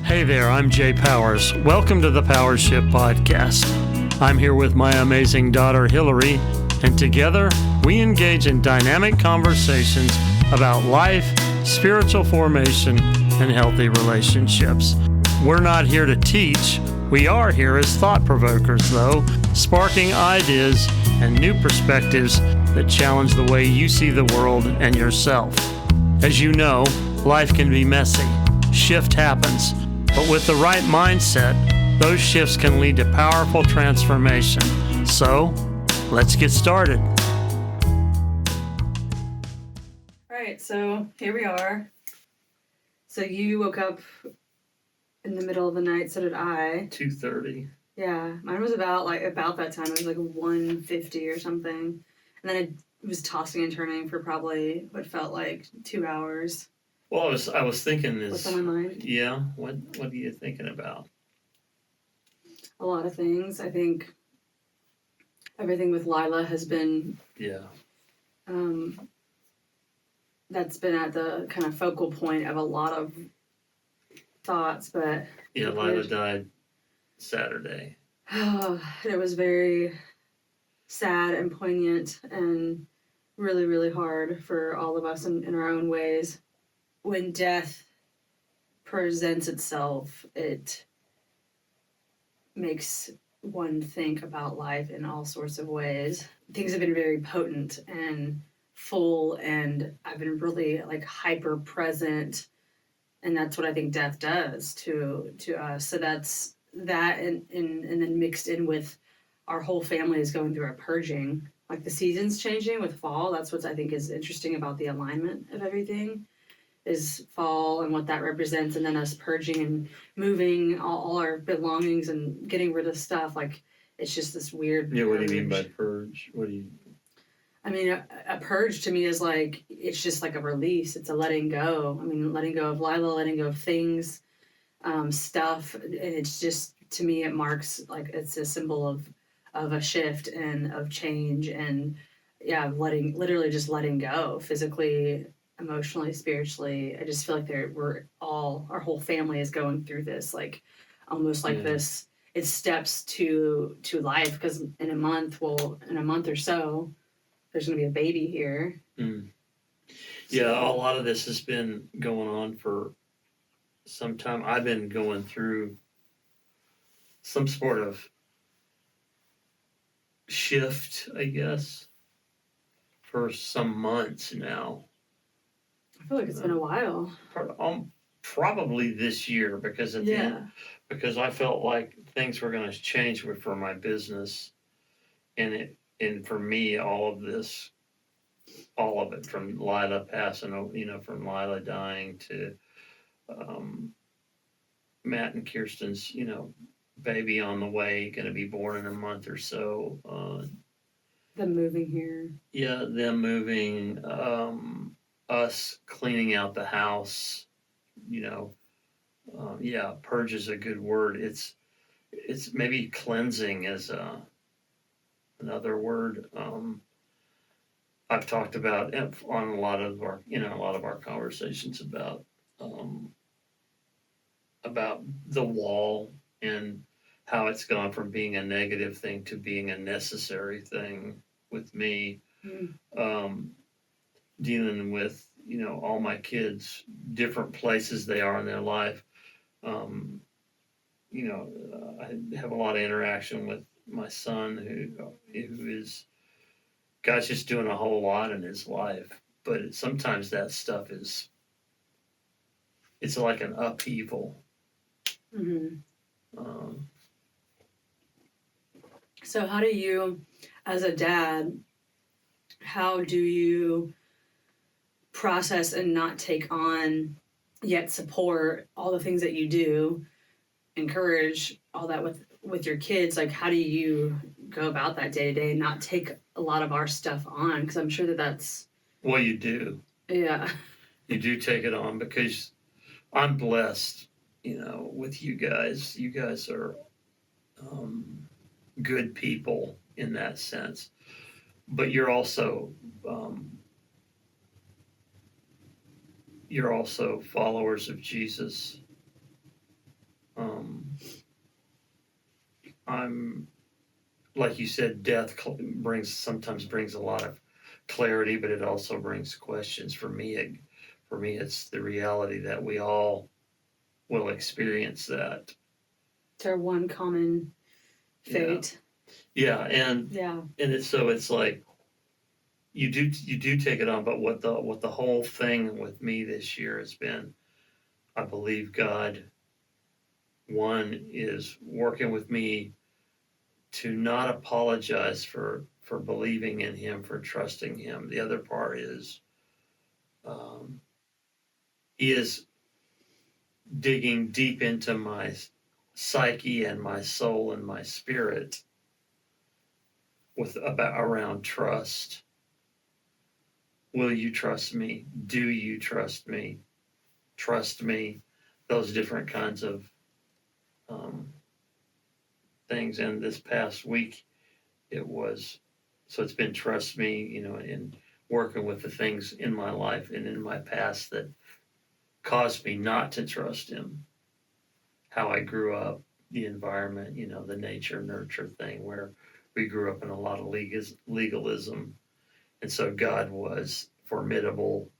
Hey there, I'm Jay Powers. Welcome to the Power Shift Podcast. I'm here with my amazing daughter, Hilary, and together we engage in dynamic conversations about life, spiritual formation, and healthy relationships. We're not here to teach. We are here as thought provokers, though, sparking ideas and new perspectives that challenge the way you see the world and yourself. As you know, life can be messy. Shift happens. But with the right mindset, those shifts can lead to powerful transformation. So, let's get started. All right, so here we are. So you woke up in the middle of the night, so did I. 2:30. Yeah, mine was about that time. It was like 1:50 or something. And then it was tossing and turning for probably what felt like 2 hours. Well, I was thinking this. What's on my mind? Yeah, what are you thinking about? A lot of things. I think everything with Lila has been that's been at the kind of focal point of a lot of thoughts, but yeah, Lila died Saturday. It was very sad and poignant and really, really hard for all of us in our own ways. When death presents itself, it makes one think about life in all sorts of ways. Things have been very potent and full, and I've been really hyper present, and that's what I think death does to us. So that's that, and then mixed in with our whole family is going through a purging. Like the seasons changing with fall, that's what I think is interesting about the alignment of everything, is fall and what that represents, and then us purging and moving all our belongings and getting rid of stuff. Like, it's just this weird Yeah, what do you mean by purge? I mean, a purge to me is it's just like a release. It's a letting go. I mean, letting go of Lila, letting go of things, stuff. And it's just, to me, it marks, it's a symbol of a shift and of change, and literally just letting go physically, emotionally, spiritually. I just feel like our whole family is going through this, almost like this. It's steps to life, because in a month or so, there's going to be a baby here. Yeah, a lot of this has been going on for some time. I've been going through some sort of shift, I guess, for some months now. I feel like it's been a while. Probably this year, because because I felt like things were going to change for my business, and for me, all of it, from Lila passing, from Lila dying to Matt and Kirsten's, baby on the way, going to be born in a month or so. Them moving here. Yeah, them moving. Us cleaning out the house. Purge is a good word. It's maybe cleansing is another word. I've talked about on a lot of our conversations about the wall, and how it's gone from being a negative thing to being a necessary thing with me. Dealing with all my kids, different places they are in their life. I have a lot of interaction with my son, who is, God's just doing a whole lot in his life, but sometimes that stuff it's like an upheaval. So how do you, as a dad, how do you process and not take on, yet support all the things that you do, encourage all that with your kids? Like, how do you go about that day to day and not take a lot of our stuff on? Because I'm sure that's... Well, you do. Yeah. You do take it on, because I'm blessed, with you guys. You guys are good people in that sense. But you're also followers of Jesus. I'm, like you said, death sometimes brings a lot of clarity, but it also brings questions. For me, it's the reality that we all will experience that. It's our one common fate. Yeah, and Yeah. it's like you do take it on, but what the whole thing with me this year has been, I believe God, one, is working with me to not apologize for believing in Him, for trusting Him. The other part is He is digging deep into my psyche and my soul and my spirit around trust. Will you trust me? Do you trust me? Trust me? Those different kinds of things. And this past week, it's been trust me, in working with the things in my life and in my past that caused me not to trust Him. How I grew up, the environment, the nature nurture thing, where we grew up in a lot of legalism. And so God was formidable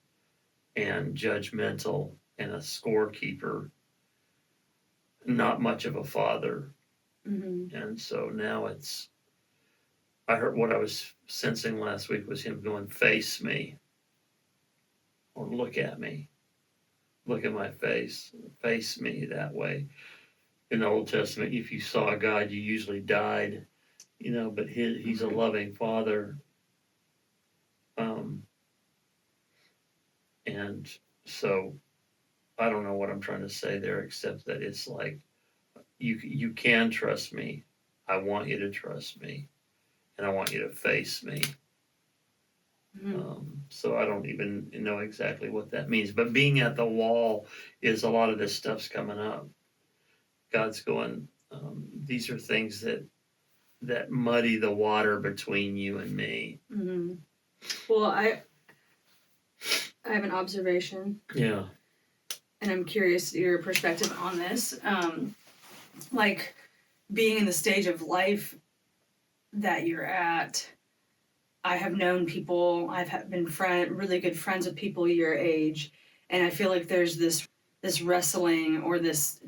and judgmental and a scorekeeper, not much of a father. Mm-hmm. And so now I heard what I was sensing last week was Him going, face me, or look at me, look at my face me that way. In the Old Testament, if you saw God, you usually died, but He's a loving Father. And so I don't know what I'm trying to say there, except that it's like, you can trust me. I want you to trust me, and I want you to face me. So I don't even know exactly what that means. But being at the wall is a lot of this stuff's coming up. God's going, these are things that muddy the water between you and me. Mm-hmm. Well, I have an observation. Yeah. And I'm curious your perspective on this. Like being in the stage of life that you're at, I have known people, I've been really good friends with people your age, and I feel like there's this wrestling or this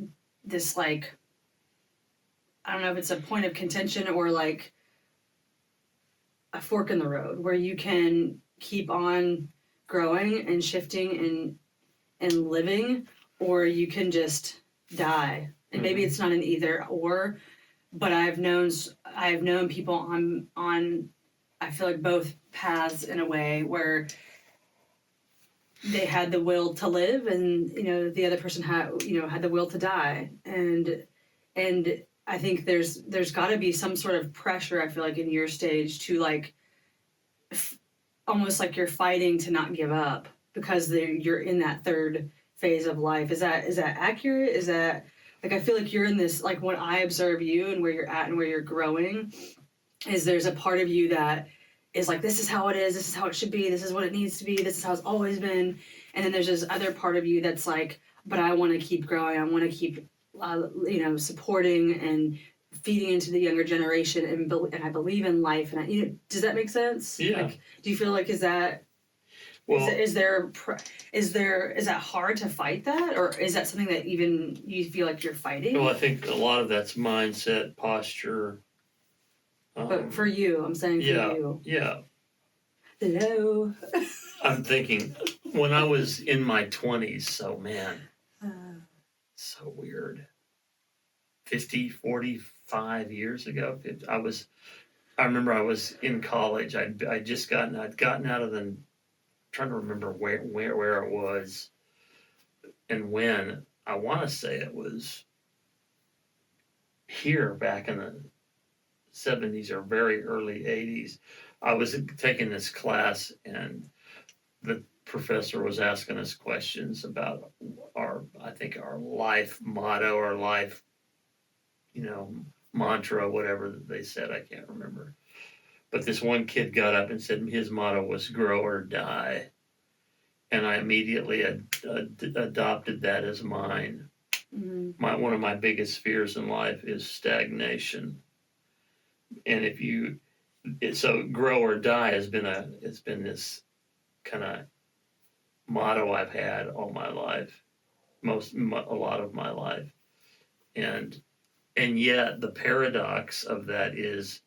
like, I don't know if it's a point of contention or like a fork in the road where you can keep on growing and shifting and living, or you can just die. And maybe it's not an either or, but I've known people on I feel like both paths in a way where they had the will to live and the other person had the will to die, and I think there's got to be some sort of pressure, I feel like, in your stage to like almost like you're fighting to not give up because you're in that third phase of life. Is that accurate? Is that like, I feel like you're in this, like when I observe you and where you're at and where you're growing, is there's a part of you that is like, this is how it is, this is how it should be, this is what it needs to be, this is how it's always been. And then there's this other part of you that's like, but I want to keep growing, I want to keep supporting and feeding into the younger generation, and I believe in life. And does that make sense? Yeah. Like, do you feel like, is that, well, is that hard to fight that, or is that something that even you feel like you're fighting? Well, I think a lot of that's mindset, posture. But for you, I'm saying for you. Yeah. Hello. I'm thinking when I was in my 20s, so man, so weird. 45 years ago, I remember I was in college. I'd gotten out of the, trying to remember where it was and when. I want to say it was here back in the 70s or very early 80s. I was taking this class and the professor was asking us questions about our life motto or life, mantra, whatever they said. I can't remember. But this one kid got up and said his motto was grow or die. And I immediately adopted that as mine. Mm-hmm. One of my biggest fears in life is stagnation. And so grow or die it's been this kind of motto I've had all my life, a lot of my life. And yet the paradox of that is,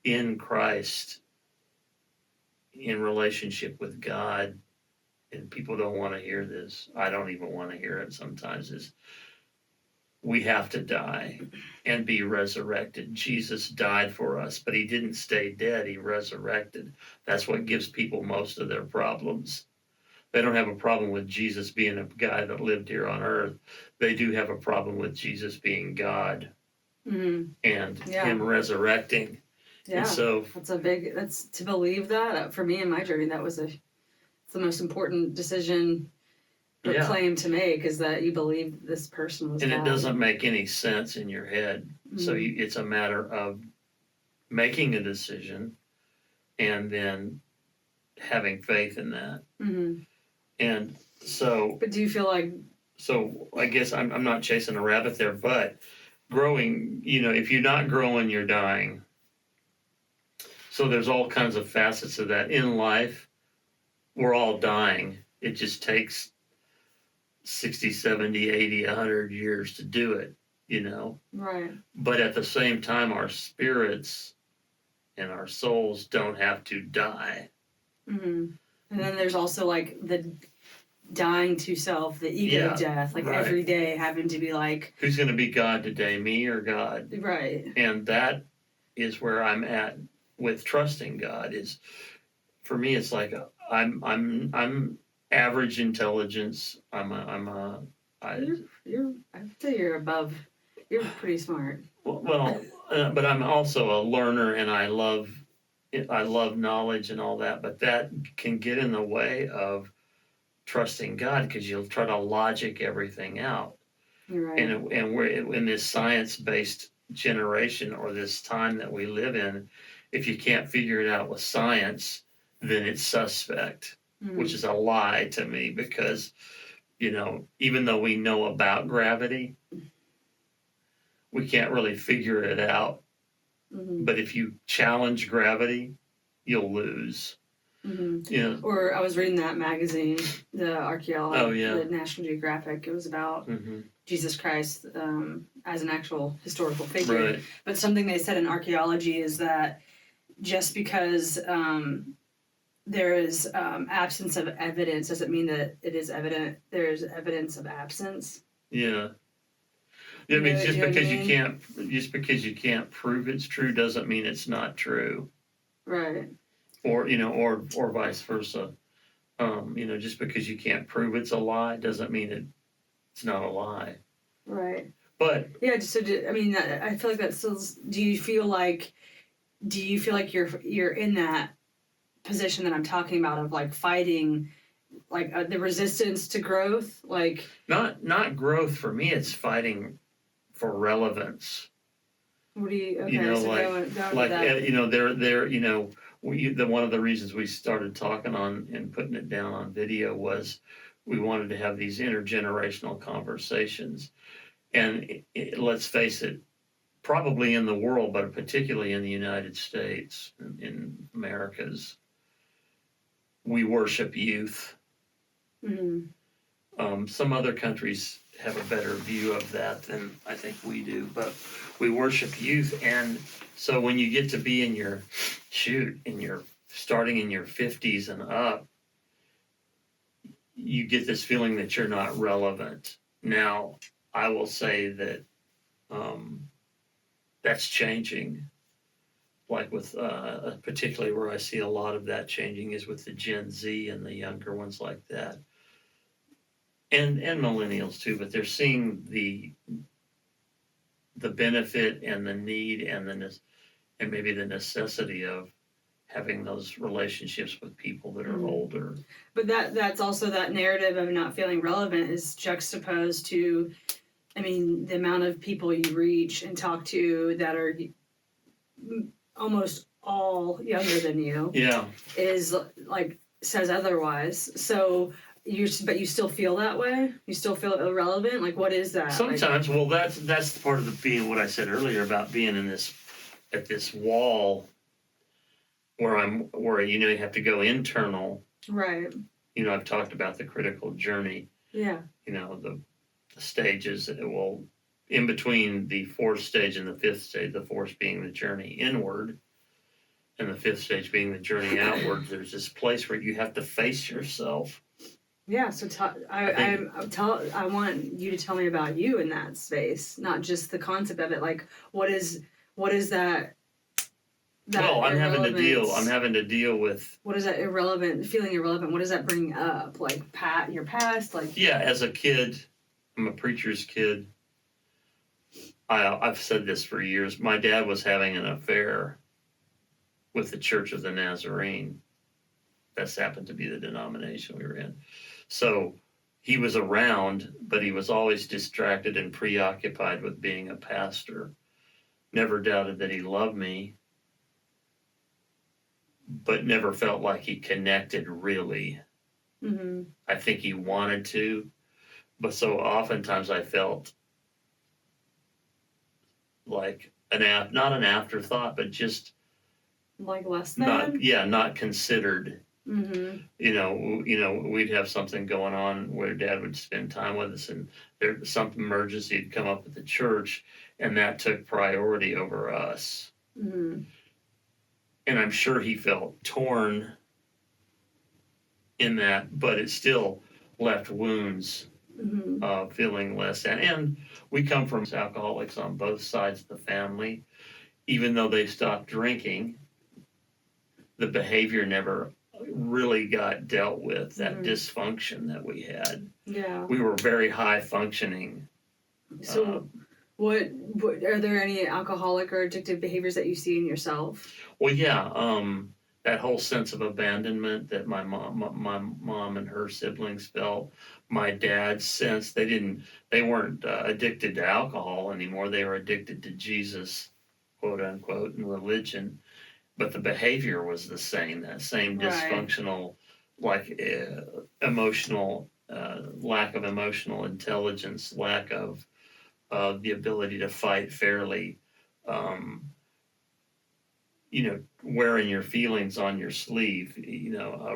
in Christ, in relationship with God, and people don't want to hear this, I don't even want to hear it sometimes, is we have to die and be resurrected. Jesus died for us, but he didn't stay dead, he resurrected. That's what gives people most of their problems. They don't have a problem with Jesus being a guy that lived here on earth. They do have a problem with Jesus being God and him resurrecting. Yeah, and so that's to believe that. For me in my journey, that was it's the most important decision or claim to make, is that you believe this person was God. it doesn't make any sense in your head. So it's a matter of making a decision and then having faith in that. And so, but do you feel like, so I guess I'm not chasing a rabbit there, but growing, if you're not growing, you're dying. So there's all kinds of facets of that in life. We're all dying. It just takes 60, 70, 80, 100 years to do it, Right. But at the same time, our spirits and our souls don't have to die. And then there's also like the dying to self, the ego death, like every day having to be like, who's going to be God today, me or God? Right. And that is where I'm at with trusting God. Is, for me, it's like I'm average intelligence. I'd say you're above. You're pretty smart. Well, but I'm also a learner, and I love knowledge and all that. But that can get in the way of trusting God, because you'll try to logic everything out. You're right. And we're in this science-based generation, or this time that we live in. If you can't figure it out with science, then it's suspect, which is a lie to me, because, even though we know about gravity, we can't really figure it out. But if you challenge gravity, you'll lose. Or I was reading that magazine, the archaeology, the National Geographic. It was about Jesus Christ as an actual historical figure. Right. But something they said in archaeology is that just because there is absence of evidence doesn't mean that it is evident. There's evidence of absence. Yeah. I mean, just because you can't prove it's true doesn't mean it's not true. Right. Or or vice versa. Just because you can't prove it's a lie doesn't mean it's not a lie. Right. But yeah, I feel like that still. Do you feel like you're in that position that I'm talking about, of like fighting, like the resistance to growth, like not growth for me? It's fighting for relevance. What do you? Okay, Go that. One of the reasons we started talking on and putting it down on video was we wanted to have these intergenerational conversations. And let's face it, probably in the world, but particularly in the United States, in Americas, we worship youth. Some other countries have a better view of that than I think we do, but we worship youth. And so when you get to be starting in your 50s and up, you get this feeling that you're not relevant. Now, I will say that that's changing. Like with particularly where I see a lot of that changing is with the Gen Z and the younger ones like that. And millennials too, but they're seeing the benefit and the need and maybe the necessity of having those relationships with people that are older. But that's also that narrative of not feeling relevant is juxtaposed to, the amount of people you reach and talk to that are almost all younger than you. Yeah. Is like says otherwise. So but you still feel that way? You still feel irrelevant? Like, what is that? Sometimes, well, that's part of the being, what I said earlier about being at this wall where you have to go internal. Right. I've talked about the critical journey. Yeah. The stages that will, in between the fourth stage and the fifth stage, the fourth being the journey inward, and the fifth stage being the journey outward. There's this place where you have to face yourself. Yeah, so I want you to tell me about you in that space, not just the concept of it. Like, what is that? Well, I'm having to deal with. What is that feeling irrelevant? What does that bring up? Like, your past, like. Yeah, as a kid, I'm a preacher's kid. I've said this for years. My dad was having an affair with the Church of the Nazarene. That's happened to be the denomination we were in. So he was around, but he was always distracted and preoccupied with being a pastor. Never doubted that he loved me, but never felt like he connected really. Mm-hmm. I think he wanted to, but so oftentimes I felt like not an afterthought, but just like less than? Not considered. Mm-hmm. We'd have something going on where Dad would spend time with us, and some emergency had come up at the church, and that took priority over us. Mm-hmm. And I'm sure he felt torn in that, but it still left wounds, mm-hmm. Feeling less than. And we come from alcoholics on both sides of the family. Even though they stopped drinking, the behavior never really got dealt with, that dysfunction that we had. Yeah. We were very high functioning. So what are there any alcoholic or addictive behaviors that you see in yourself? Well, yeah, that whole sense of abandonment that my mom and her siblings felt, my dad sensed. They weren't addicted to alcohol anymore. They were addicted to Jesus, quote unquote, and religion. But the behavior was the same, that same dysfunctional, like emotional, lack of emotional intelligence, lack of the ability to fight fairly, wearing your feelings on your sleeve,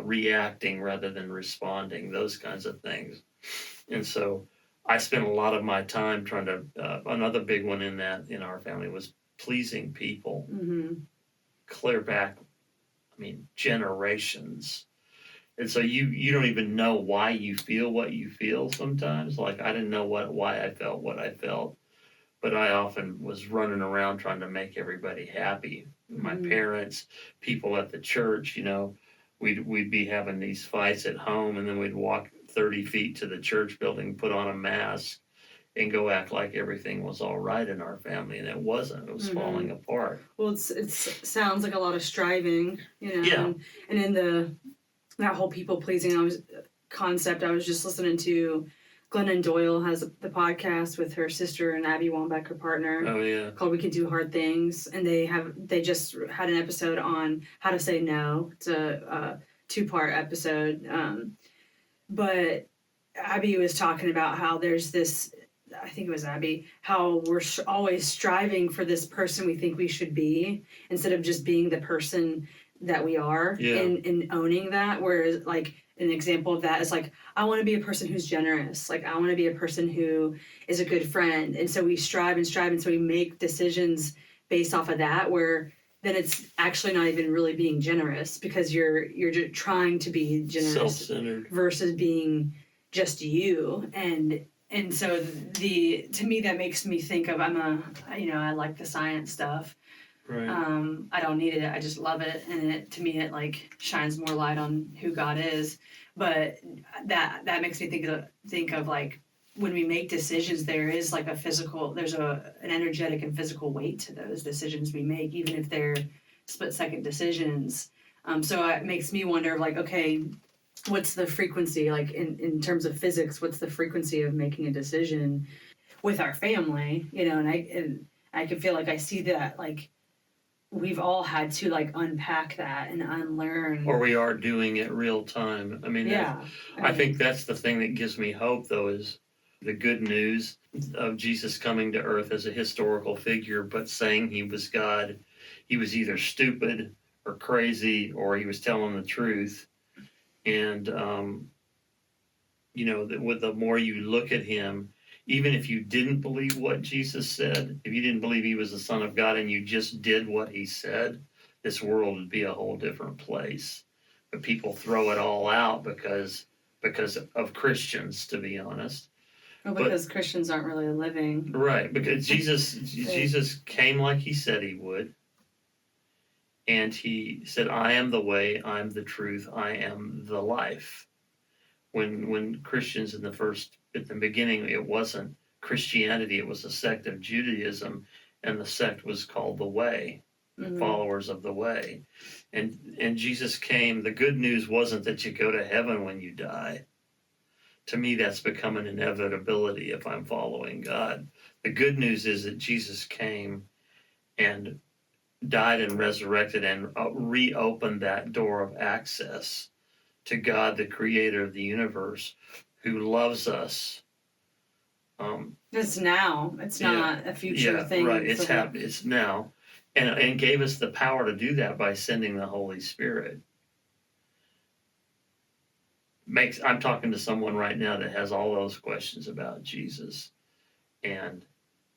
reacting rather than responding, those kinds of things. And so I spent a lot of my time trying to, another big one in our family was pleasing people. Mm-hmm. Clear back, generations. And so you don't even know why you feel what you feel sometimes. Like, I didn't know why I felt what I felt, but I often was running around trying to make everybody happy. My parents, people at the church, we'd be having these fights at home, and then we'd walk 30 feet to the church building, put on a mask, and go act like everything was all right in our family, and it wasn't. It was falling apart. Well, it sounds like a lot of striving, Yeah. And in that whole people pleasing concept, I was just listening to Glennon Doyle has the podcast with her sister and Abby Wambach, her partner. Oh yeah. Called "We Can Do Hard Things," and they just had an episode on how to say no. It's a 2-part episode, but Abby was talking about how there's this. I think it was Abby, how we're always striving for this person we think we should be instead of just being the person that we are, and owning that. Whereas, like, an example of that is, like, I want to be a person who's generous. Like, I want to be a person who is a good friend. And so we strive, and so we make decisions based off of that, where then it's actually not even really being generous, because you're just trying to be generous, self-centered, versus being just you. And so to me, that makes me think of, I like the science stuff. Right. I don't need it. I just love it. And to me, it like shines more light on who God is. But that makes me think of like, when we make decisions, there is like there's an energetic and physical weight to those decisions we make, even if they're split-second decisions. So it makes me wonder, like, okay, what's the frequency, like in terms of physics, what's the frequency of making a decision with our family, and I can feel like I see that, like, we've all had to like unpack that and unlearn. Or we are doing it real time. I mean, Yeah. I think that's the thing that gives me hope, though, is the good news of Jesus coming to earth as a historical figure, but saying he was God. He was either stupid or crazy, or he was telling the truth. And, with the more you look at him, even if you didn't believe what Jesus said, if you didn't believe he was the Son of God and you just did what he said, this world would be a whole different place. But people throw it all out because of Christians, to be honest. Well, because Christians aren't really living. Right, because Jesus came like he said he would. And he said, I am the way, I'm the truth, I am the life. When Christians at the beginning, it wasn't Christianity, it was a sect of Judaism, and the sect was called the Way, the followers of the Way. And Jesus came. The good news wasn't that you go to heaven when you die. To me, that's become an inevitability if I'm following God. The good news is that Jesus came and died and resurrected and reopened that door of access to God, the creator of the universe, who loves us. It's now. It's not a future thing. Right. It's happening. It's now. And gave us the power to do that by sending the Holy Spirit. I'm talking to someone right now that has all those questions about Jesus. And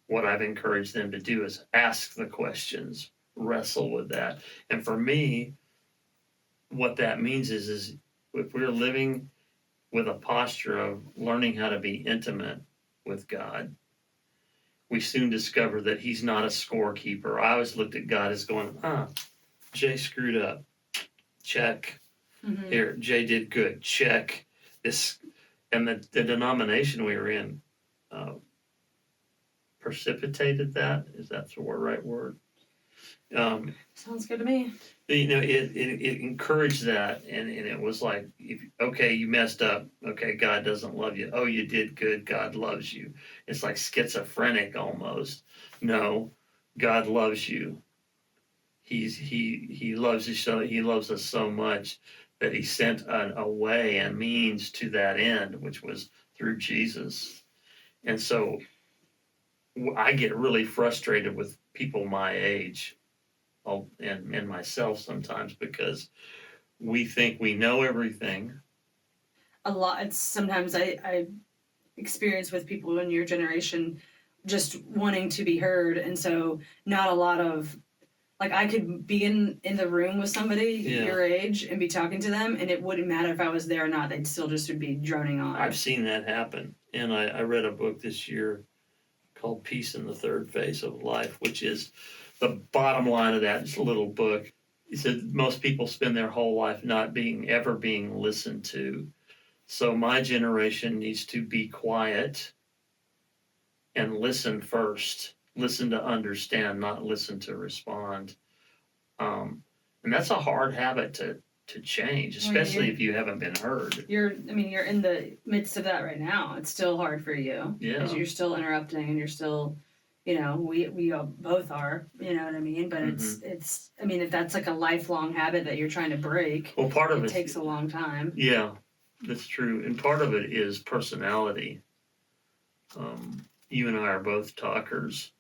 what I've encouraged them to do is ask the questions, wrestle with that. And for me, what that means is if we're living with a posture of learning how to be intimate with God, we soon discover that he's not a scorekeeper. I always looked at God as going, Jay screwed up. Check. Here, Jay did good. Check. This, and the denomination we were in precipitated that. Is that the right word? Sounds good to me. It encouraged that, and it was like, okay, you messed up. Okay, God doesn't love you. Oh, you did good. God loves you. It's like schizophrenic almost. No, God loves you. He loves you so. He loves us so much that he sent a way and means to that end, which was through Jesus. And so I get really frustrated with people my age and myself sometimes because we think we know everything. A lot. It's sometimes I experience with people in your generation just wanting to be heard, and so not a lot of, like, I could be in the room with somebody your age and be talking to them, and it wouldn't matter if I was there or not. They'd still just would be droning on. I've seen that happen, and I read a book this year called Peace in the Third Phase of Life, which is the bottom line of that. It's a little book. He said most people spend their whole life not ever being listened to. So my generation needs to be quiet and listen first. Listen to understand, not listen to respond. And that's a hard habit to change, especially if you haven't been heard. You're in the midst of that right now. It's still hard for you. Yeah. Because you're still interrupting and you're still, we both are, you know what I mean? But it's, if that's like a lifelong habit that you're trying to break, well, part of it takes a long time. Yeah, that's true. And part of it is personality. You and I are both talkers.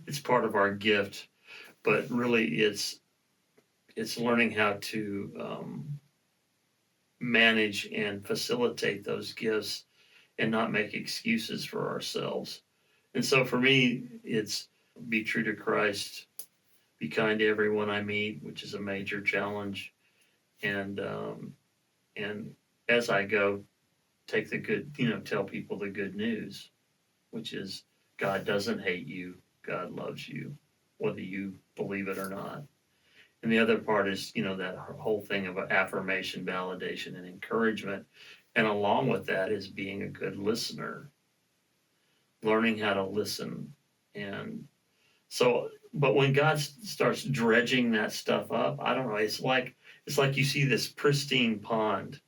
It's part of our gift, but really it's learning how to manage and facilitate those gifts and not make excuses for ourselves. And so for me, it's be true to Christ, be kind to everyone I meet, which is a major challenge, and as I go, take the good, tell people the good news, which is God doesn't hate you, God loves you, whether you believe it or not. And the other part is, that whole thing of affirmation, validation, and encouragement. And along with that is being a good listener, learning how to listen. And so, but when God starts dredging that stuff up, I don't know, it's like you see this pristine pond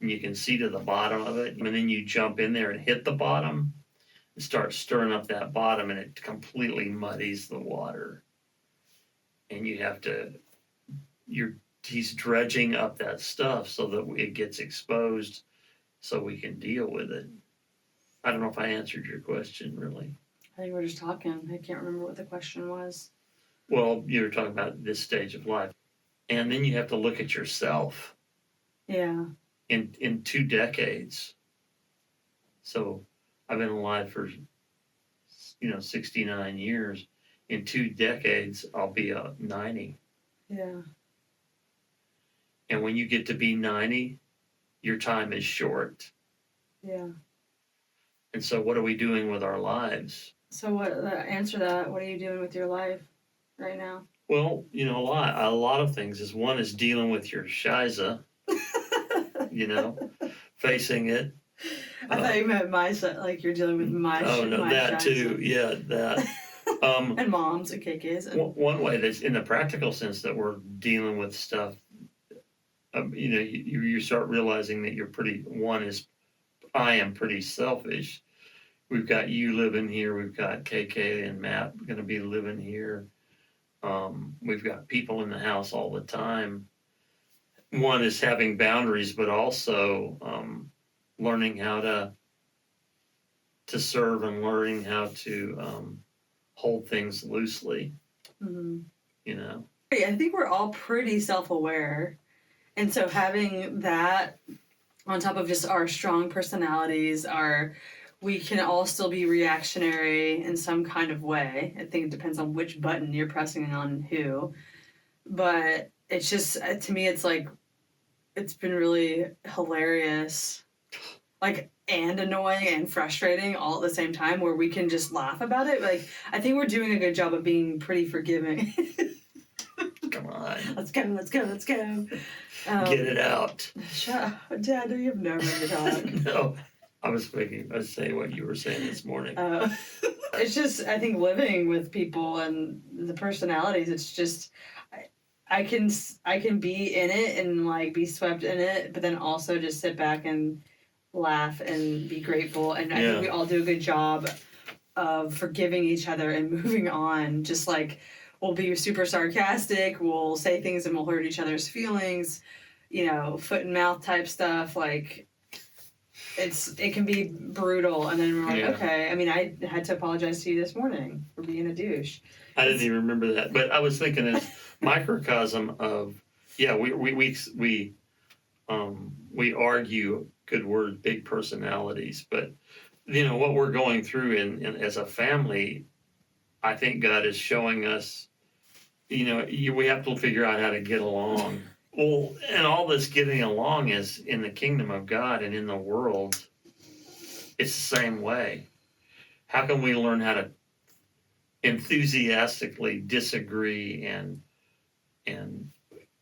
and you can see to the bottom of it, and then you jump in there and hit the bottom and start stirring up that bottom, and it completely muddies the water. and you have to, he's dredging up that stuff so that it gets exposed so we can deal with it. I don't know if I answered your question, really. I think we're just talking. I can't remember what the question was. Well, you were talking about this stage of life. And then you have to look at yourself. Yeah. In 2 decades. So I've been alive for, 69 years. In 2 decades, I'll be 90. Yeah. And when you get to be 90, your time is short. Yeah. And so what are we doing with our lives? So answer that. What are you doing with your life right now? Well, a lot of things is one is dealing with your shiza, facing it. I thought you meant my like you're dealing with my. Oh no, my that shiza. Too. Yeah, that. And moms and KKs. And... One way that's in the practical sense that we're dealing with stuff. You start realizing that I am pretty selfish. We've got you living here. We've got KK and Matt going to be living here. We've got people in the house all the time. One is having boundaries, but also learning how to serve and learning how to hold things loosely. Mm-hmm. I think we're all pretty self-aware. And so having that on top of just our strong personalities, we can all still be reactionary in some kind of way. I think it depends on which button you're pressing on who. But it's just, to me, it's like, it's been really hilarious, like, and annoying and frustrating all at the same time, where we can just laugh about it. Like, I think we're doing a good job of being pretty forgiving. Come on. Let's go. Get it out. Shut up. Dad, you have no room to talk. No, I was saying what you were saying this morning. It's just, I think, living with people and the personalities, it's just, I can be in it and, like, be swept in it, but then also just sit back and laugh and be grateful. And I think we all do a good job of forgiving each other and moving on. Just, like, we'll be super sarcastic, we'll say things and we'll hurt each other's feelings, foot and mouth type stuff. Like, it can be brutal, and then we're like, okay. I mean, I had to apologize to you this morning for being a douche. I didn't even remember that, but I was thinking it's microcosm of we argue, good word, big personalities, but what we're going through in as a family, I think God is showing us, we have to figure out how to get along. Well, and all this getting along is in the kingdom of God and in the world, it's the same way. How can we learn how to enthusiastically disagree and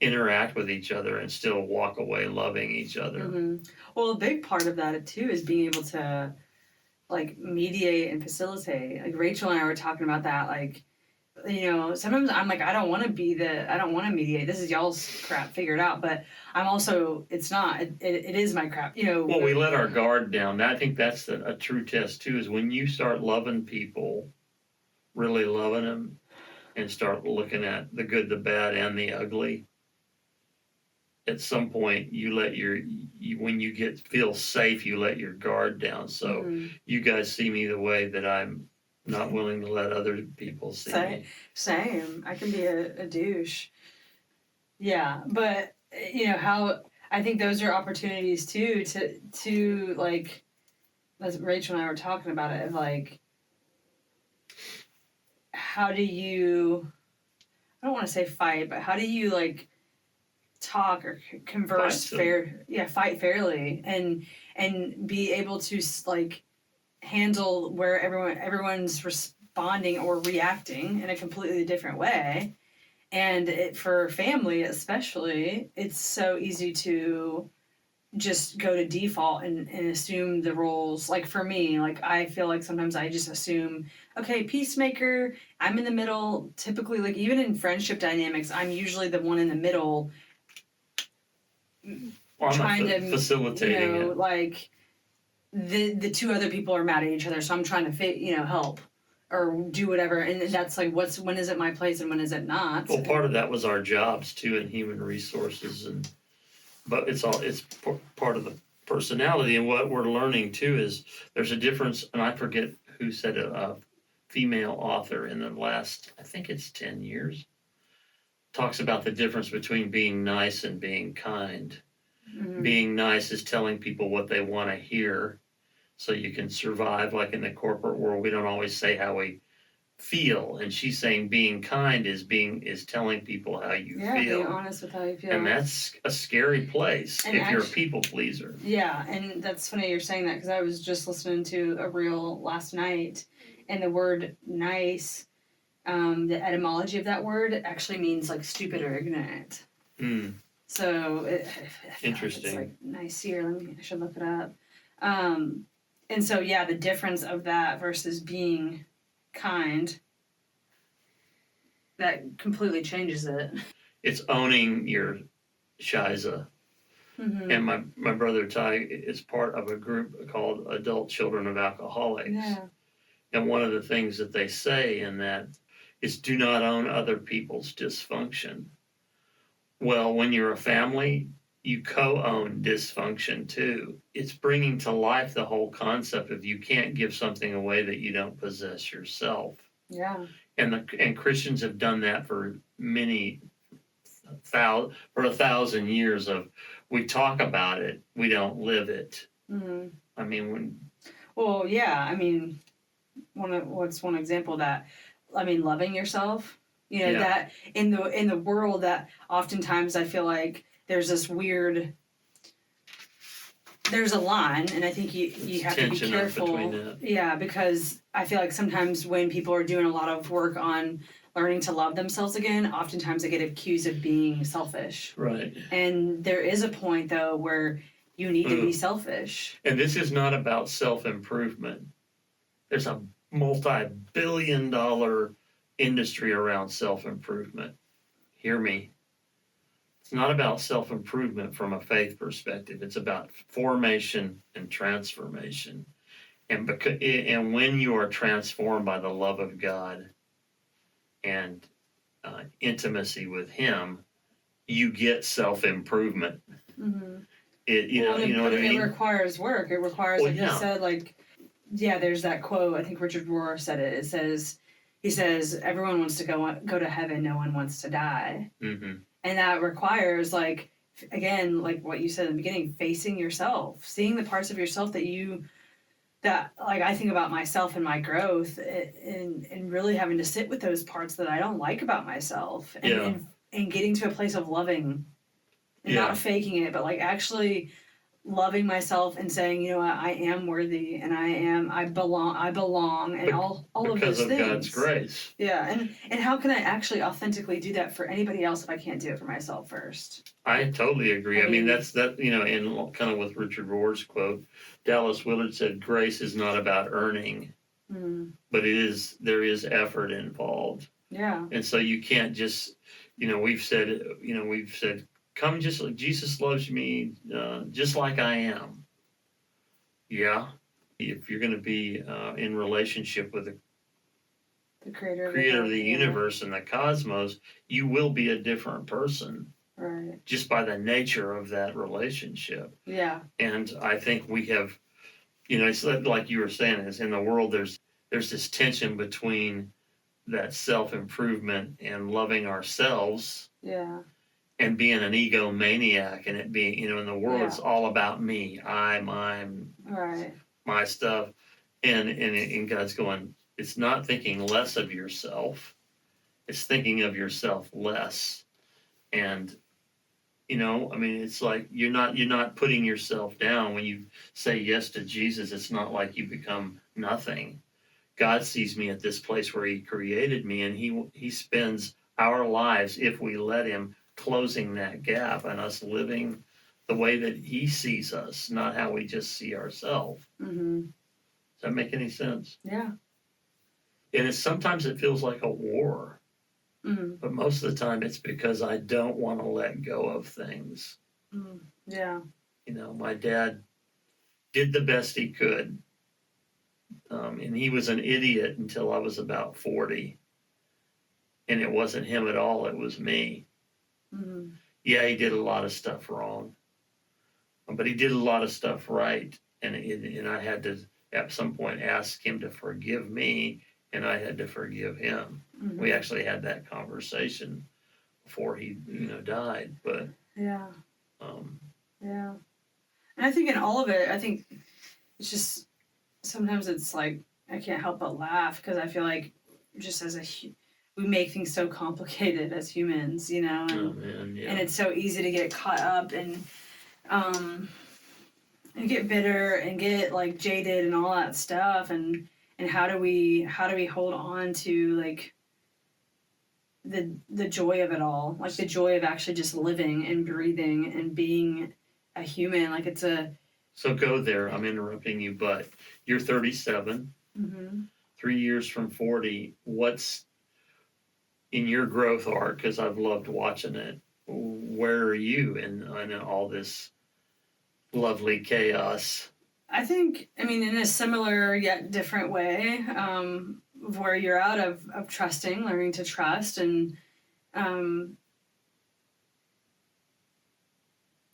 interact with each other and still walk away loving each other? Mm-hmm. Well, a big part of that, too, is being able to, like, mediate and facilitate. Like, Rachel and I were talking about that, like, sometimes I'm like, I don't want to mediate. This is y'all's crap, figure it out. But I'm also, it's not, it is my crap, Well, we let our guard down. I think that's a true test too, is when you start loving people, really loving them, and start looking at the good, the bad, and the ugly. At some point, you let when you feel safe, you let your guard down. So you guys see me the way that I'm not willing to let other people see me. Same. I can be a douche. Yeah, but how I think those are opportunities too to like, as Rachel and I were talking about it, of like, how do you, I don't want to say fight, but how do you, like, talk or converse fight fairly and be able to, like, handle where everyone's responding or reacting in a completely different way. And for family especially, it's so easy to just go to default and assume the roles. Like, for me, like, I feel like sometimes I just assume, okay, peacemaker, I'm in the middle. Typically, like, even in friendship dynamics, I'm usually the one in the middle, trying to facilitating it. Like, the two other people are mad at each other, so I'm trying to help. or do whatever. And that's like, when is it my place and when is it not? Well, part of that was our jobs too in human resources, but it's part of the personality. And what we're learning too is there's a difference. And I forget who said it, a female author in the last, I think it's 10 years, talks about the difference between being nice and being kind. Mm-hmm. Being nice is telling people what they want to hear so you can survive. Like in the corporate world, we don't always say how we feel, and she's saying being kind is telling people how you feel. Being honest with how you feel. And that's a scary place and if you're a people pleaser. Yeah, and that's funny you're saying that, because I was just listening to a reel last night, and the word nice, the etymology of that word actually means like stupid or ignorant. So interesting. It's like nice here. I should look it up. And so yeah, the difference of that versus being kind, that completely changes it. It's owning your shiza. Mm-hmm. And my brother Ty is part of a group called Adult Children of Alcoholics. Yeah. And one of the things that they say in that is do not own other people's dysfunction. Well, when you're a family, you co-own dysfunction too. It's bringing to life the whole concept of you can't give something away that you don't possess yourself. Yeah. And Christians have done that for for 1,000 years. Of we talk about it, we don't live it. Mm-hmm. I mean, well, yeah. I mean, what's one example of that? I mean, loving yourself. You know, that in the world that oftentimes I feel like there's this weird, there's a line, and I think you have to be careful. Yeah, because I feel like sometimes when people are doing a lot of work on learning to love themselves again, oftentimes they get accused of being selfish. Right. And there is a point though where you need to be selfish. And this is not about self-improvement. There's a multi-billion-dollar industry around self-improvement. Hear me. It's not about self-improvement from a faith perspective. It's about formation and transformation. And when you are transformed by the love of God and intimacy with Him, you get self-improvement. Mm-hmm. You know what I mean? It requires work. It requires, you said, there's that quote. I think Richard Rohr said it. He says, everyone wants to go to heaven. No one wants to die. Mm-hmm. And that requires, again, like what you said in the beginning, facing yourself, seeing the parts of yourself that I think about myself and my growth, and really having to sit with those parts that I don't like about myself, and getting to a place of loving, and not faking it, but actually loving myself and saying, you know what, I am worthy, and I belong, and all of those things. Because of God's grace. Yeah, and how can I actually authentically do that for anybody else if I can't do it for myself first? I totally agree. I mean that's in kind of with Richard Rohr's quote, Dallas Willard said, grace is not about earning, but there is effort involved. Yeah. And so you can't just, we've said, come just like Jesus loves me, just like I am. Yeah. If you're going to be in relationship with the creator of the universe and the cosmos, you will be a different person. Right. Just by the nature of that relationship. Yeah. And I think we have, it's like you were saying, is in the world there's this tension between that self-improvement and loving ourselves. Yeah. And being an egomaniac, and it being, in the world, it's all about me, mine, right, my stuff, and God's going, it's not thinking less of yourself, it's thinking of yourself less, and it's like you're not putting yourself down when you say yes to Jesus. It's not like you become nothing. God sees me at this place where He created me, and He spends our lives, if we let Him, closing that gap and us living the way that He sees us, not how we just see ourselves. Mm-hmm. Does that make any sense? Yeah. And sometimes it feels like a war, but most of the time it's because I don't want to let go of things. Yeah. My dad did the best he could, and he was an idiot until I was about 40. And it wasn't him at all, it was me. Mm-hmm. Yeah, he did a lot of stuff wrong, but he did a lot of stuff right. And I had to, at some point, ask him to forgive me, and I had to forgive him. Mm-hmm. We actually had that conversation before he, died. But yeah, um, yeah. And I think in all of it, I think it's just sometimes it's like I can't help but laugh because I feel like just we make things so complicated as humans, and, oh man, yeah. and it's so easy to get caught up and get bitter and get like jaded and all that stuff and how do we hold on to like the joy of it all, like the joy of actually just living and breathing and being a human. Like it's a So go there. I'm interrupting you, but you're 37, 3 years from 40. What's in your growth arc? Because I've loved watching it. Where are you in all this lovely chaos? I think, in a similar yet different way, of where you're out of trusting, learning to trust, and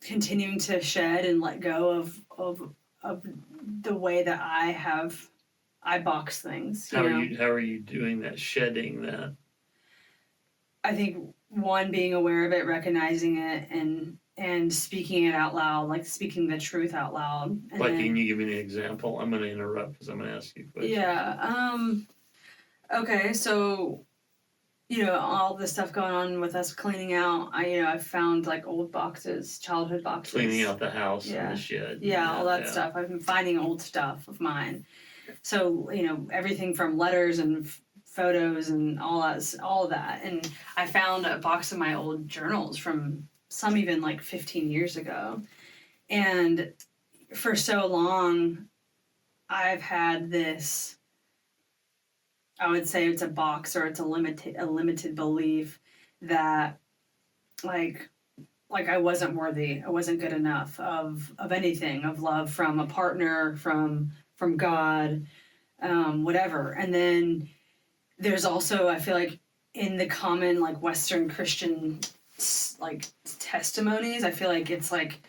continuing to shed and let go of the way that I box things. How are you doing that? Shedding that? I think one, being aware of it, recognizing it, and speaking it out loud, like speaking the truth out loud. And like, can you give me an example? I'm going to interrupt because I'm going to ask you a question. Yeah. Okay. So, all the stuff going on with us cleaning out, I found like old boxes, childhood boxes. Cleaning out the house and the shed. Yeah, all that stuff. I've been finding old stuff of mine. So, everything from letters and photos and all of that. And I found a box of my old journals from some even like 15 years ago. And for so long, I've had this, I would say it's a box or it's a limited belief that like I wasn't worthy, I wasn't good enough of anything, of love from a partner, from God, whatever. And then there's also, I feel like in the common like Western Christian like testimonies, I feel like it's like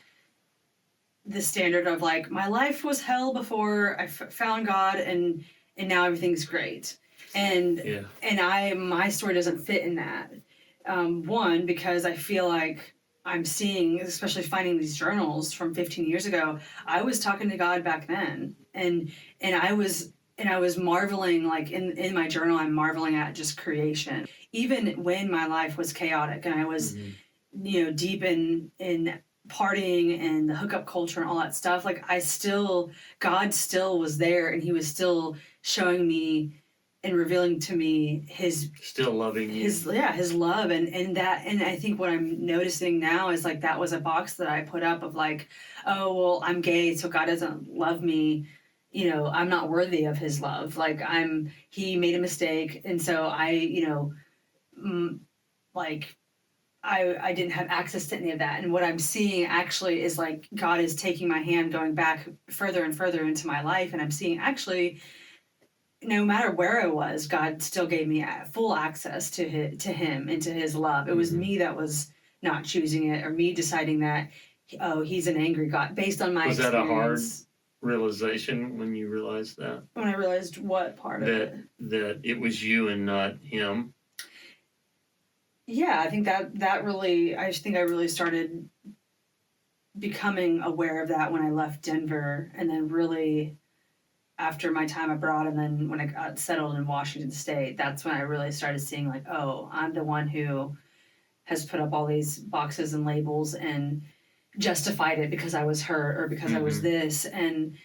the standard of like my life was hell before I found God and now everything's great. And my story doesn't fit in that. One, because I feel like I'm seeing, especially finding these journals from 15 years ago, I was talking to God back then, and I was marveling, like in my journal, I'm marveling at just creation, even when my life was chaotic and I was, deep in partying and the hookup culture and all that stuff. Like God still was there, and He was still showing me and revealing to me His still loving you. His love, and I think what I'm noticing now is like that was a box that I put up of like, oh well, I'm gay, so God doesn't love me. I'm not worthy of His love. Like He made a mistake, and so I didn't have access to any of that. And what I'm seeing actually is like God is taking my hand, going back further and further into my life, and I'm seeing actually, no matter where I was, God still gave me full access to Him and to His love. It was me that was not choosing it, or me deciding that, oh, He's an angry God based on my experience. Was that a hard realization when you realized that? When I realized what part of it? That it was you and not Him? Yeah, I think that really, I think I really started becoming aware of that when I left Denver, and then really after my time abroad, and then when I got settled in Washington State, that's when I really started seeing like, oh, I'm the one who has put up all these boxes and labels and justified it because I was hurt or because I was this. And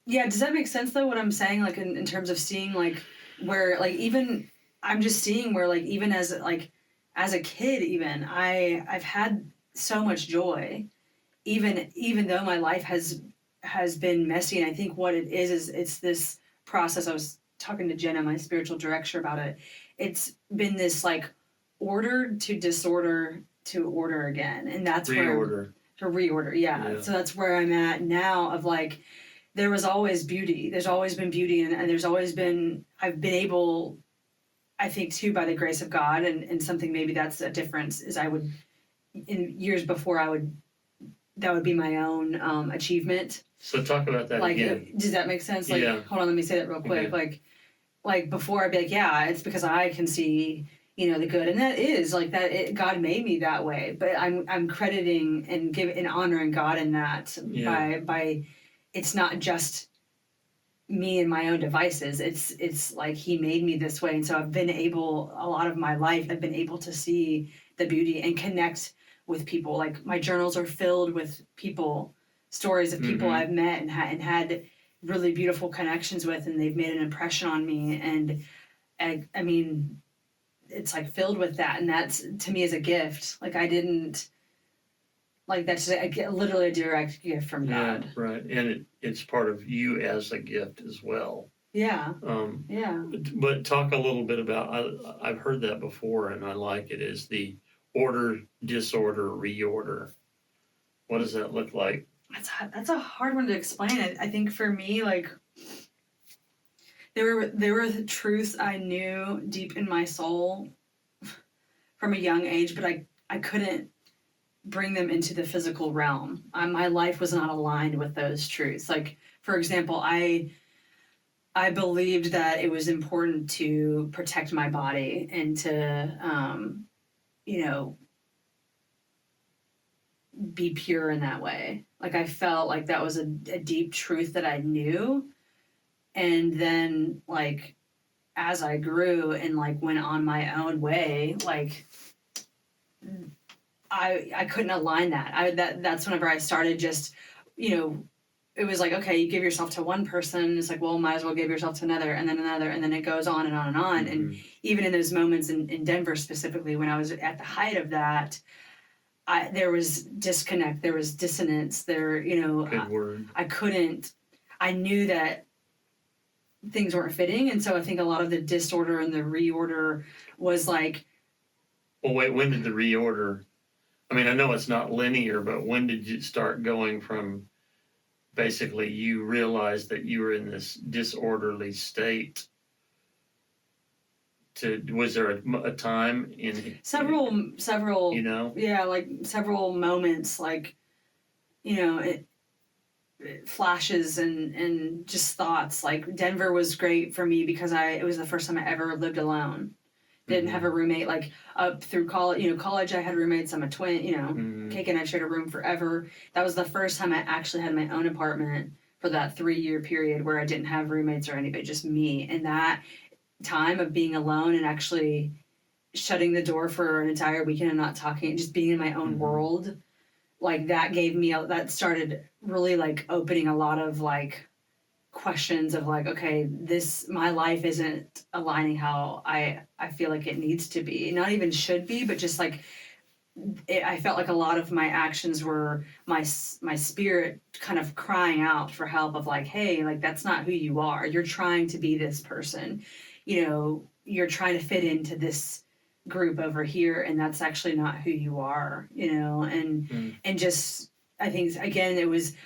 yeah, does that make sense though, what I'm saying? Like in terms of seeing like where like even I'm just seeing where like even as a kid, even I've had so much joy, even though my life has been messy. And I think what it is it's this process. I was talking to Jenna, my spiritual director, about it. It's been this like order to disorder to order again, and that's reorder. To reorder, yeah. So that's where I'm at now, of like there was always beauty. There's always been beauty, and there's always been, I've been able, I think too, by the grace of God, and something maybe that's a difference, is I would, in years before, that would be my own achievement. So talk about that like, again. Does that make sense? Like, yeah. Hold on, let me say that real quick. Okay. Like before, I'd be like, yeah, it's because I can see, the good, and that is like that. God made me that way, but I'm crediting and honoring God in that by it's not just me and my own devices. It's like He made me this way, and so I've been able, a lot of my life, I've been able to see the beauty and connect with people. Like my journals are filled with people, stories of people I've met and had really beautiful connections with, and they've made an impression on me. And I mean, it's like filled with that, and that's, to me, is a gift. Like I didn't, like that's literally a direct gift from God. Yeah, right, and it's part of you as a gift as well. Yeah. But talk a little bit about, I've heard that before, and I like it, is the order, disorder, reorder. What does that look like? That's a hard one to explain. I think for me, like, there were truths I knew deep in my soul from a young age, but I couldn't bring them into the physical realm. My life was not aligned with those truths. Like, for example, I believed that it was important to protect my body and to, be pure in that way. Like I felt like that was a deep truth that I knew. And then like as I grew and like went on my own way, like I couldn't align that. That's whenever I started just, it was like, okay, you give yourself to one person, it's like, well, might as well give yourself to another, and then it goes on and on and on. And even in those moments in Denver specifically, when I was at the height of that, there was disconnect, there was dissonance, Good word. I knew that things weren't fitting, and so I think a lot of the disorder and the reorder was like... Well, wait, when did the reorder... I mean, I know it's not linear, but when did you start going from basically you realized that you were in this disorderly state to, was there a time in... Several, Yeah, like several moments, like, it flashes and just thoughts. Like Denver was great for me because it was the first time I ever lived alone. Didn't have a roommate. Like up through college I had roommates. I'm a twin, Cake and I shared a room forever. That was the first time I actually had my own apartment for that 3-year period where I didn't have roommates or anybody, just me. And that time of being alone and actually shutting the door for an entire weekend and not talking, just being in my own world, like that gave me, that started really like opening a lot of like questions of like, okay, my life isn't aligning how I feel like it needs to be. Not even should be, but just like I felt like a lot of my actions were my spirit kind of crying out for help of like, hey, like that's not who you are. You're trying to be this person. You're trying to fit into this group over here, and that's actually not who you are, and just, I think, again,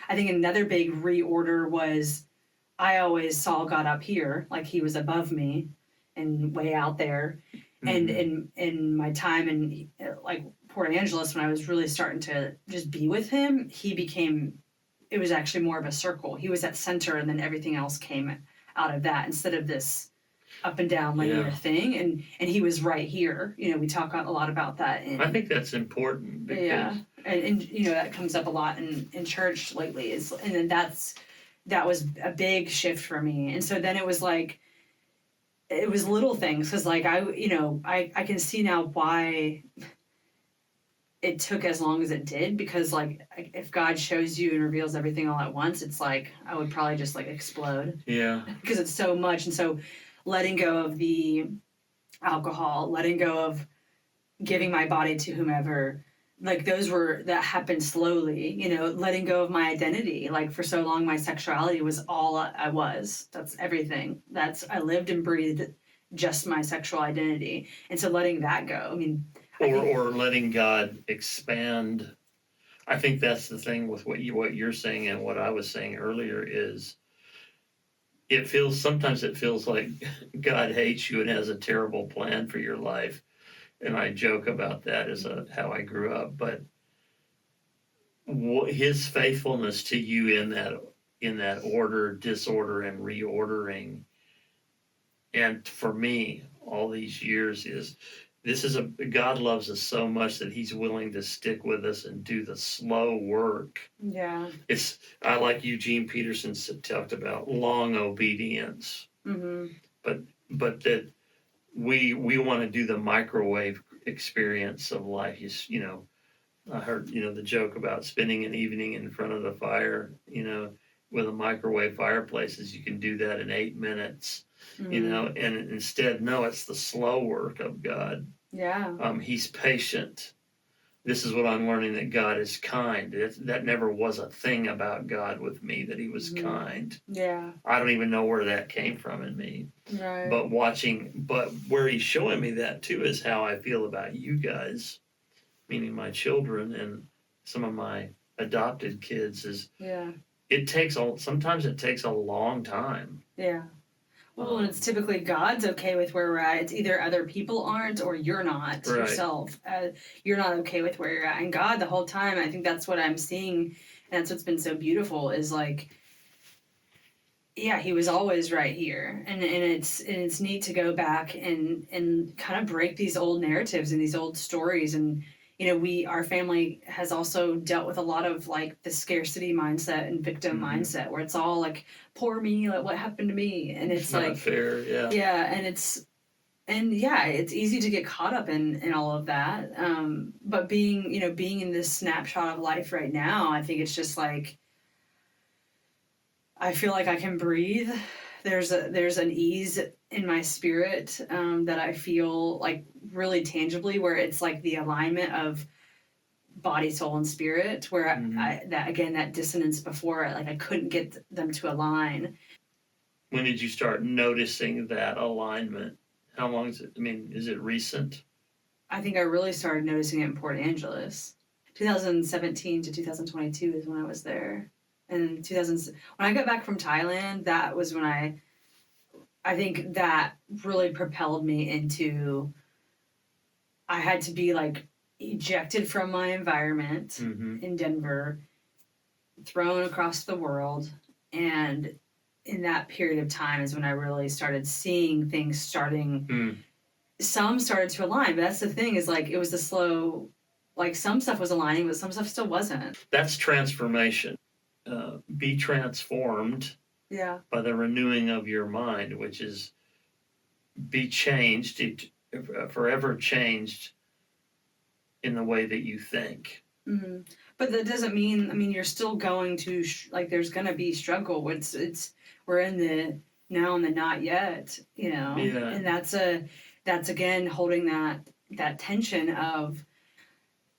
I think another big reorder was I always saw God up here, like he was above me and way out there. And in my time in like Port Angeles, when I was really starting to just be with him, it was actually more of a circle. He was at center, and then everything else came out of that instead of this up and down linear thing. And he was right here. We talk a lot about that. I think that's important because... Yeah. And that comes up a lot in church lately, and then that was a big shift for me. And so then it was like, it was little things, because like I can see now why it took as long as it did, because like if God shows you and reveals everything all at once, it's like I would probably just like explode. Yeah. Because it's so much. And so letting go of the alcohol, letting go of giving my body to whomever, like that happened slowly, letting go of my identity. Like for so long, my sexuality was all I was. That's everything. I lived and breathed just my sexual identity. And so letting that go, I mean... Or letting God expand. I think that's the thing with what you're saying and what I was saying earlier is sometimes it feels like God hates you and has a terrible plan for your life. And I joke about that as how I grew up, but his faithfulness to you in that order, disorder, and reordering, and for me, all these years God loves us so much that He's willing to stick with us and do the slow work. Yeah. I like Eugene Peterson talked about long obedience, but that we want to do the microwave experience of life. I heard the joke about spending an evening in front of the fire. With a microwave fireplaces, you can do that in 8 minutes. And instead, no, it's the slow work of God. Yeah. He's patient. This is what I'm learning, that God is kind. That never was a thing about God with me, that He was kind. Yeah. I don't even know where that came from in me. Right. But where He's showing me that too is how I feel about you guys, meaning my children and some of my adopted kids. Sometimes it takes a long time. Yeah. Well, and it's typically God's okay with where we're at. It's either other people aren't or you're not yourself. You're not okay with where you're at. And God, the whole time, I think that's what I'm seeing. And that's what's been so beautiful is like, yeah, He was always right here. And it's neat to go back and kind of break these old narratives and these old stories. And our family has also dealt with a lot of like the scarcity mindset and victim mindset, where it's all like, poor me, like what happened to me, and it's like not fair, yeah. Yeah, and it's easy to get caught up in all of that. But being in this snapshot of life right now, I think it's just like I feel like I can breathe. There's an ease in my spirit that I feel like really tangibly, where it's like the alignment of body, soul, and spirit, where that dissonance before, like I couldn't get them to align. When did you start noticing that alignment? How long is it? I mean, is it recent? I think I really started noticing it in Port Angeles. 2017 to 2022 is when I was there. And when I got back from Thailand, that was when I think that really propelled me into, I had to be like ejected from my environment in Denver, thrown across the world. And in that period of time is when I really started seeing things some started to align. But that's the thing, is like, it was the slow, like some stuff was aligning, but some stuff still wasn't. That's transformation. Be transformed by the renewing of your mind, which is be changed, forever changed in the way that you think. But that doesn't mean, you're still going to, there's going to be struggle. We're in the now and the not yet, and that's again, holding that tension of,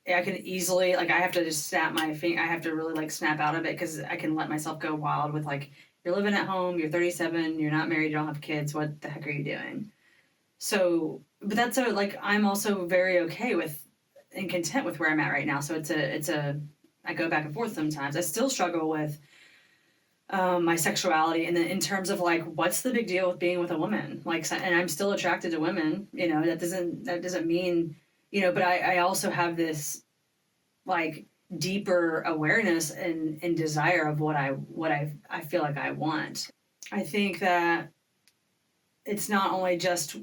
I can easily, I have to just snap my finger. I have to really snap out of it, because I can let myself go wild with you're living at home, you're 37, you're not married, you don't have kids. What the heck are you doing? So, but that's I'm also very okay with and content with where I'm at right now. So I go back and forth sometimes. I still struggle with my sexuality, and then in terms of what's the big deal with being with a woman? And I'm still attracted to women. That doesn't mean. But I also have this deeper awareness and desire of what I feel like I want. I think that it's not only just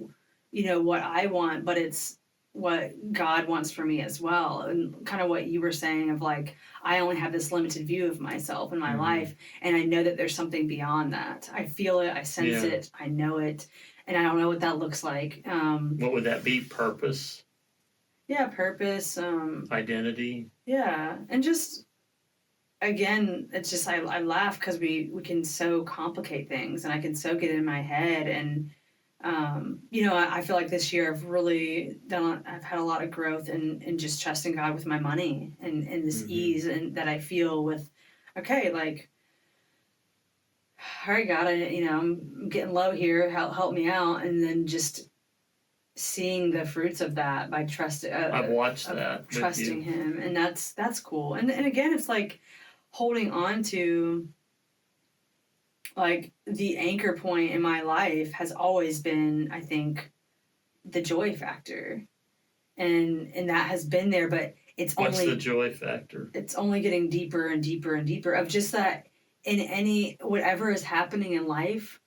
what I want, but it's what God wants for me as well. And kind of what you were saying of I only have this limited view of myself and my life, and I know that there's something beyond that. I feel it, I sense it, I know it, and I don't know what that looks like. What would that be? Purpose? Yeah, purpose. Identity. Yeah, and just, again, it's just I laugh because we can so complicate things, and I can so get in my head, and I feel like this year I've had a lot of growth in just trusting God with my money, and this ease and that I feel with, okay, all right, God, I'm getting low here, help me out, and then just seeing the fruits of that by I've watched that. trusting him, and that's cool. And again, it's like holding on to, like, the anchor point in my life has always been, I think, the joy factor, and that has been there, but What's the joy factor? It's only getting deeper and deeper and deeper of just that in any whatever is happening in life,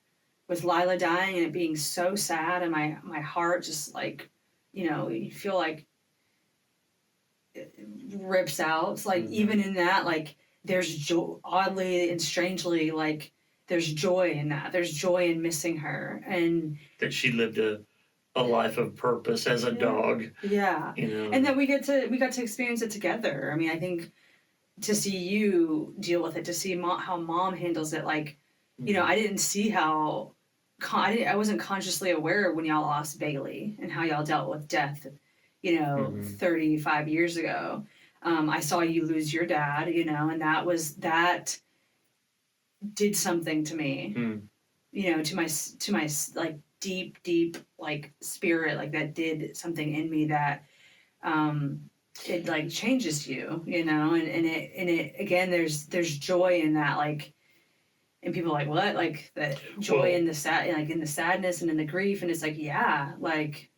with Lila dying and it being so sad, and my heart just, like, you feel like it rips out. It's like, even in that, like, there's joy, oddly and strangely, like, there's joy in that. There's joy in missing her, and that she lived a life of purpose as a dog. Yeah. And that we got to experience it together. I mean, I think to see you deal with it, to see how mom handles it, like, I didn't see how I wasn't consciously aware when y'all lost Bailey and how y'all dealt with death, 35 years ago. I saw you lose your dad, and that did something to me, to my like deep, like, spirit, like, that did something in me that, it, like, changes you, and it again, there's joy in that, like, and people are like, what, like, that joy in the like, in the sadness and in the grief, and it's like, yeah, like,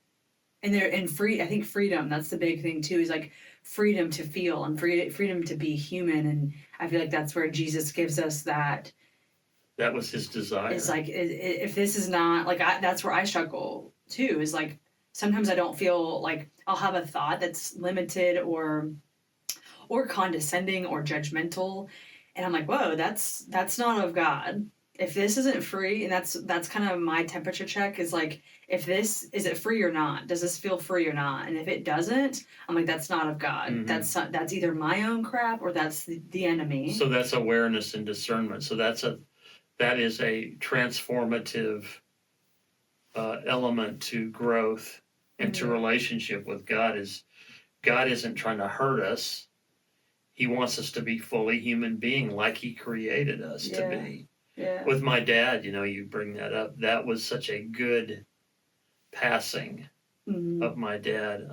and I think freedom, that's the big thing too, is like freedom to feel and freedom to be human, and I feel like that's where Jesus gives us that. That was his desire. It's like, if this is not, like, that's where I struggle too, is like, sometimes I don't feel like I'll have a thought that's limited or condescending or judgmental, and I'm like, whoa, that's not of God. If this isn't free, and that's kind of my temperature check, is like, is it free or not? Does this feel free or not? And if it doesn't, I'm like, that's not of God. That's either my own crap or that's the enemy. So that's awareness and discernment. So that is a transformative element to growth and to relationship with God. Is God isn't trying to hurt us. He wants us to be fully human being, like he created us to be. Yeah. With my dad, you bring that up. That was such a good passing of my dad.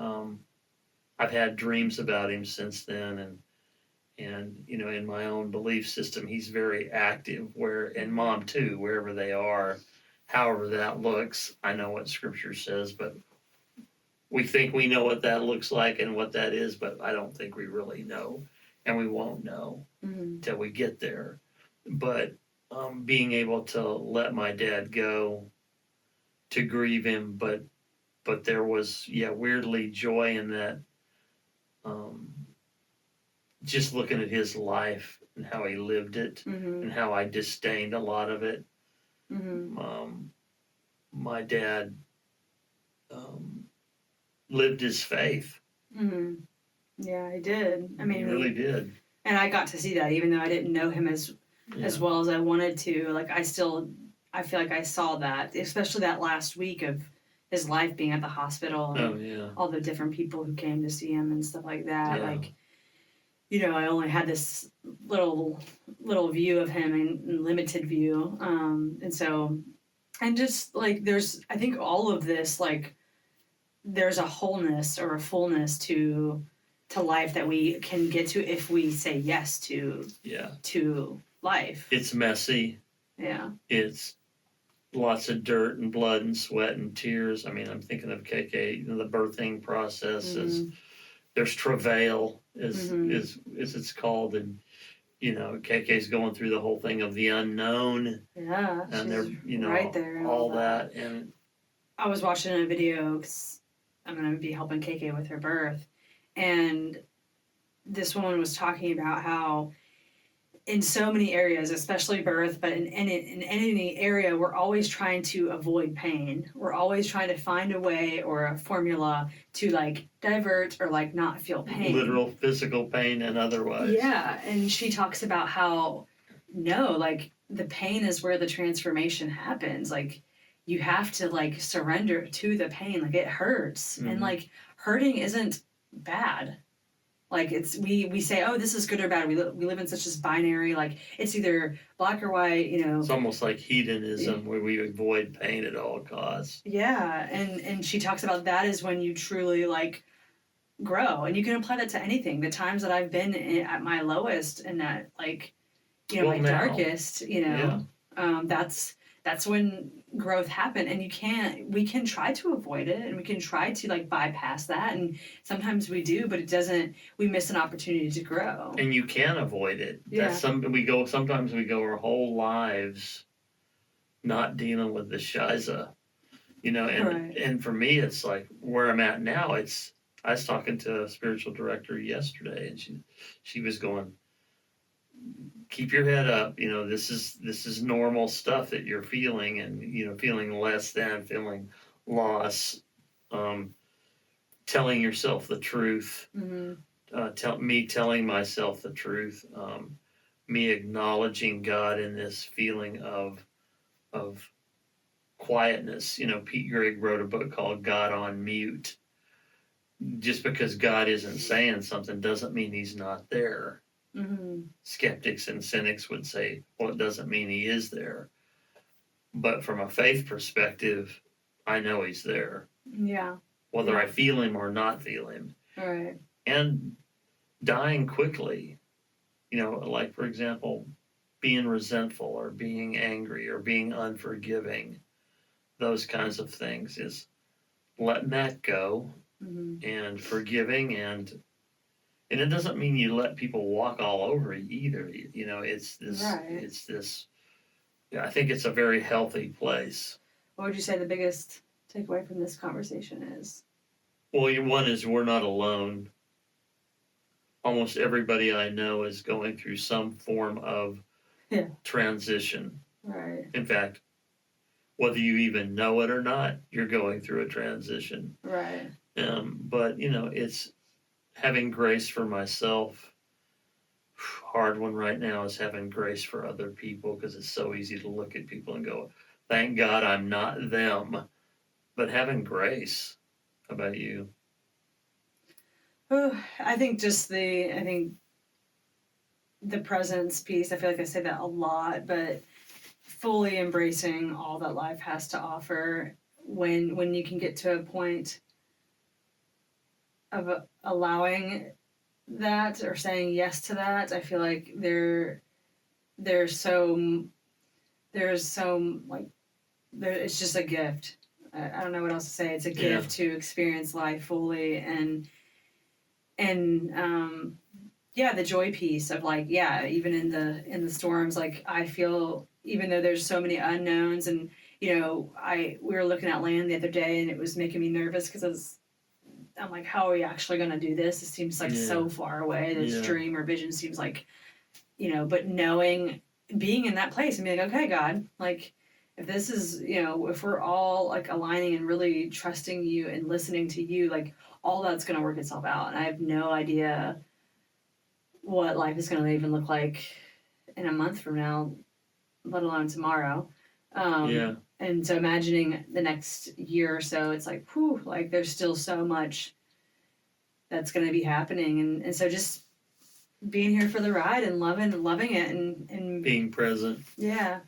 I've had dreams about him since then, and in my own belief system, he's very active. And mom too, wherever they are, however that looks. I know what Scripture says, but we think we know what that looks like and what that is, but I don't think we really know, and we won't know till we get there. But being able to let my dad go, to grieve him, but there was, weirdly joy in that. Just looking at his life and how he lived it, and how I disdained a lot of it. My dad lived his faith. Yeah, he did. I mean, he really did. And I got to see that, even though I didn't know him as well as I wanted to. Like, I feel like I saw that, especially that last week of his life being at the hospital, and all the different people who came to see him and stuff like that. Like, I only had this little view of him, and limited view, and so, and just like, I think all of this, like, there's a wholeness or a fullness to life that we can get to if we say yes to life. It's messy. Yeah. It's lots of dirt and blood and sweat and tears. I mean, I'm thinking of KK. The birthing process is, there's travail, is it's called, and KK's going through the whole thing of the unknown. Yeah, and they're right there, all that. And I was watching a video because I'm going to be helping KK with her birth, and this woman was talking about how in so many areas, especially birth, but in any area, we're always trying to avoid pain. We're always trying to find a way or a formula to, like, divert or, like, not feel pain. Literal physical pain and otherwise. Yeah, and she talks about how, no, like, the pain is where the transformation happens. Like, you have to, like, surrender to the pain. Like, it hurts. And, like, hurting isn't bad. Like we say, oh, this is good or bad. We live in such this binary, like it's either black or white, It's almost like hedonism, where we avoid pain at all costs. Yeah, and she talks about that is when you truly like grow, and you can apply that to anything. The times that I've been at my lowest and at like, my darkest, that's when growth happened, and we can try to avoid it, and we can try to like bypass that, and sometimes we do, but we miss an opportunity to grow. And you can avoid it. Yeah. Sometimes we go our whole lives not dealing with the shiza, and for me, it's like where I'm at now. I was talking to a spiritual director yesterday, and she was going, keep your head up. This is normal stuff that you're feeling, and feeling less than, feeling loss, telling yourself the truth, telling myself the truth, me acknowledging God in this feeling of quietness. Pete Greig wrote a book called God on Mute. Just because God isn't saying something doesn't mean he's not there. Mm-hmm. Skeptics and cynics would say, well, it doesn't mean he is there. But from a faith perspective, I know he's there. Yeah. Whether I feel him or not feel him. All right. And dying quickly, like, for example, being resentful or being angry or being unforgiving, those kinds of things, is letting that go. Mm-hmm. And forgiving, and it doesn't mean you let people walk all over you either. It's this. Right. It's this. Yeah, I think it's a very healthy place. What would you say the biggest takeaway from this conversation is? Well, one is we're not alone. Almost everybody I know is going through some form of transition. Right. In fact, whether you even know it or not, you're going through a transition. Right. But it's having grace for myself. Hard one right now is having grace for other people, because it's so easy to look at people and go, thank God I'm not them. But having grace. How about you? I think the presence piece, I feel like I say that a lot, but fully embracing all that life has to offer, when you can get to a point of allowing that or saying yes to that, I feel like there's it's just a gift. I don't know what else to say. It's a gift to experience life fully, and the joy piece of like, even in the storms, like I feel, even though there's so many unknowns, and we were looking at land the other day, and it was making me nervous because I'm like, how are we actually going to do this? It seems like so far away. This dream or vision seems like, but being in that place and being like, okay, God, like, if this is, if we're all like aligning and really trusting you and listening to you, like all that's going to work itself out. And I have no idea what life is going to even look like in a month from now, let alone tomorrow. And so imagining the next year or so, it's like, whew, like there's still so much that's going to be happening. And so just being here for the ride and loving it and being present. Yeah.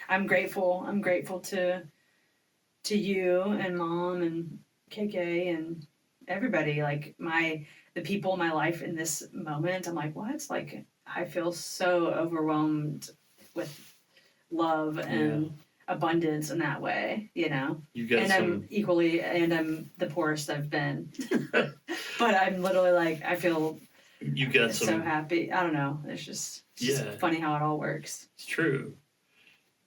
I'm grateful. I'm grateful to you and Mom and KK and everybody, like the people in my life in this moment. I'm like, what? Like, I feel so overwhelmed with love and abundance in that way, You got I'm the poorest I've been. But I'm literally like, I feel so happy. I don't know. It's just funny how it all works. It's true.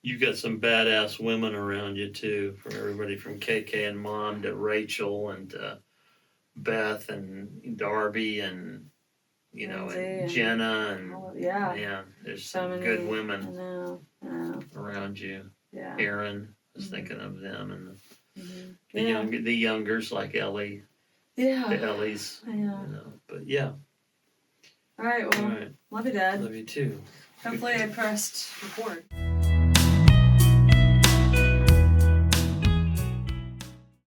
You've got some badass women around you too, from everybody from KK and Mom to Rachel and Beth and Darby and and Jenna and there's so many good women around you. Yeah. Aaron, I was thinking of them, and the youngers like Ellie. Yeah. The Ellies. But All right. Well, love you, Dad. Love you too. Hopefully I pressed record.